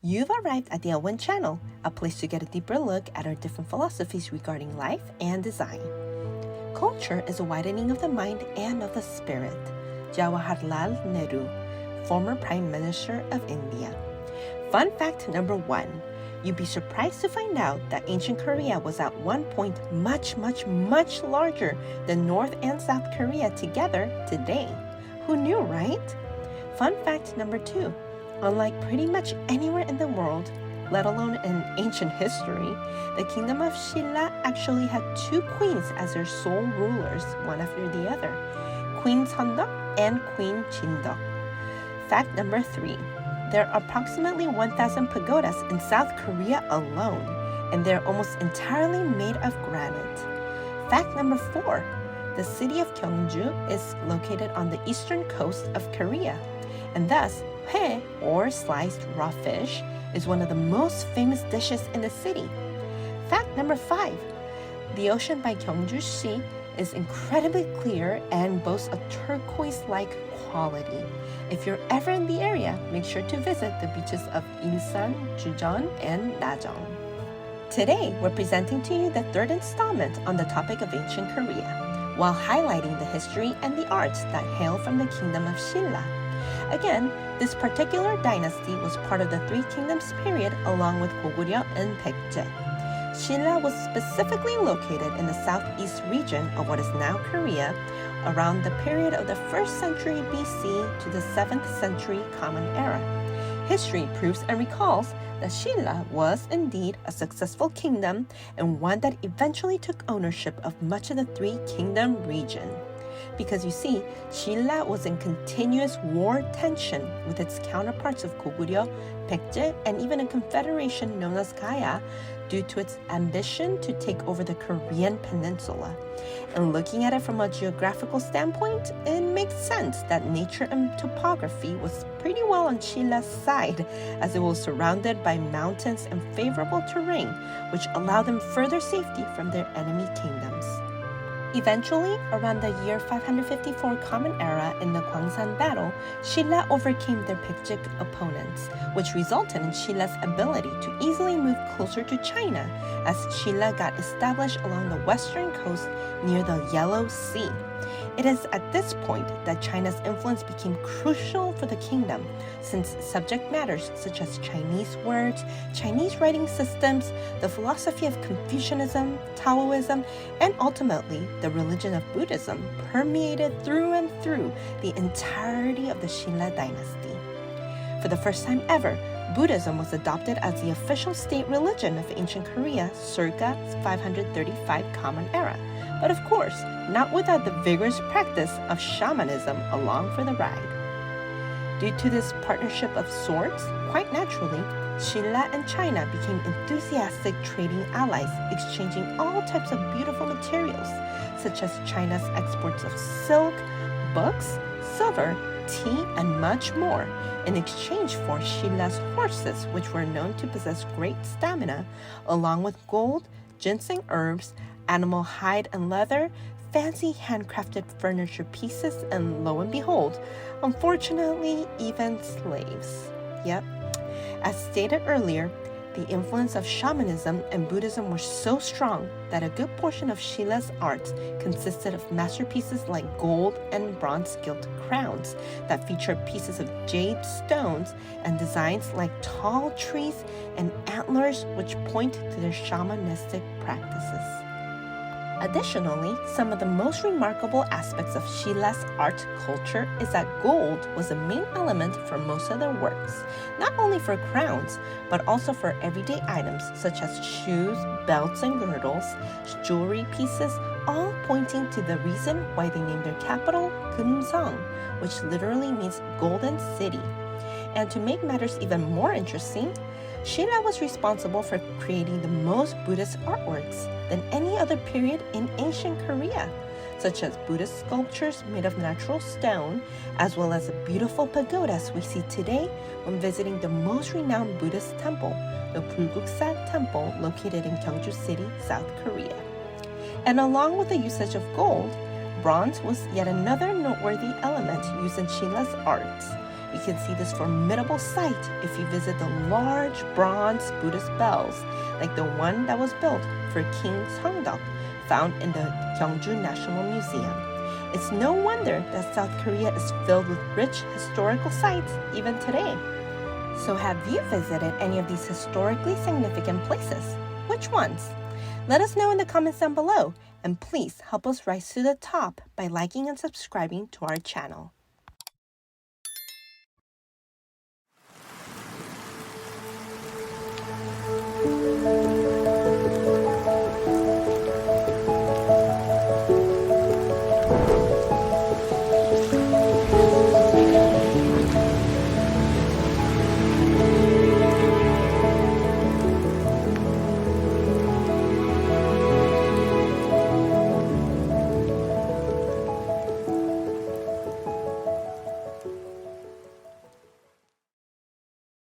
You've arrived at the Elwin channel, a place to get a deeper look at our different philosophies regarding life and design. Culture is a widening of the mind and of the spirit. Jawaharlal Nehru, former Prime Minister of India. Fun fact number 1. You'd be surprised to find out that ancient Korea was at one point much larger than North and South Korea together today. Who knew, right? Fun fact number 2. Unlike pretty much anywhere in the world, let alone in ancient history, the kingdom of Silla actually had 2 queens as their sole rulers, one after the other, Queen Seondeok and Queen Jindeok. Fact number 3. There are approximately 1,000 pagodas in South Korea alone, and they're almost entirely made of granite. Fact number 4. The city of Gyeongju is located on the eastern coast of Korea, and thus Hae, or sliced raw fish, is one of the most famous dishes in the city. Fact number 5. The ocean by Gyeongju Sea is incredibly clear and boasts a turquoise-like quality. If you're ever in the area, make sure to visit the beaches of Ilsan, Jujeon, and Najeong. Today, we're presenting to you the 3rd installment on the topic of ancient Korea, while highlighting the history and the arts that hail from the kingdom of Silla. Again, this particular dynasty was part of the Three Kingdoms period along with Goguryeo and Baekje. Silla was specifically located in the southeast region of what is now Korea around the period of the 1st century BC to the 7th century Common Era. History proves and recalls that Silla was indeed a successful kingdom and one that eventually took ownership of much of the Three Kingdom region. Because you see, Silla was in continuous war tension with its counterparts of Goguryeo, Baekje, and even a confederation known as Gaya due to its ambition to take over the Korean peninsula. And looking at it from a geographical standpoint, it makes sense that nature and topography was pretty well on Silla's side, as it was surrounded by mountains and favorable terrain, which allowed them further safety from their enemy kingdoms. Eventually, around the year 554 Common Era in the Gwansan battle, Silla overcame their Baekje opponents, which resulted in Silla's ability to easily move closer to China, as Silla got established along the western coast near the Yellow Sea. It is at this point that China's influence became crucial for the kingdom, since subject matters such as Chinese words, Chinese writing systems, the philosophy of Confucianism, Taoism, and ultimately the religion of Buddhism permeated through and through the entirety of the Silla dynasty. For the first time ever, Buddhism was adopted as the official state religion of ancient Korea circa 535 Common Era, but of course, not without the vigorous practice of shamanism along for the ride. Due to this partnership of sorts, quite naturally, Silla and China became enthusiastic trading allies, exchanging all types of beautiful materials, such as China's exports of silk, books, silver, tea, and much more, in exchange for Silla's horses, which were known to possess great stamina, along with gold, ginseng herbs, animal hide and leather, fancy handcrafted furniture pieces, and lo and behold, unfortunately, even slaves. Yep. As stated earlier, the influence of shamanism and Buddhism were so strong that a good portion of Silla's art consisted of masterpieces like gold and bronze gilt crowns that featured pieces of jade stones and designs like tall trees and antlers which point to their shamanistic practices. Additionally, some of the most remarkable aspects of Silla's art culture is that gold was a main element for most of their works, not only for crowns, but also for everyday items such as shoes, belts and girdles, jewelry pieces, all pointing to the reason why they named their capital Gumseong, which literally means Golden City. And to make matters even more interesting, Silla was responsible for creating the most Buddhist artworks than any other period in ancient Korea, such as Buddhist sculptures made of natural stone, as well as the beautiful pagodas we see today when visiting the most renowned Buddhist temple, the Bulguksa Temple located in Gyeongju City, South Korea. And along with the usage of gold, bronze was yet another noteworthy element used in Silla's arts. You can see this formidable sight if you visit the large bronze Buddhist bells, like the one that was built for King Songdeok, found in the Gyeongju National Museum. It's no wonder that South Korea is filled with rich historical sites even today. So have you visited any of these historically significant places? Which ones? Let us know in the comments down below, and please help us rise to the top by liking and subscribing to our channel.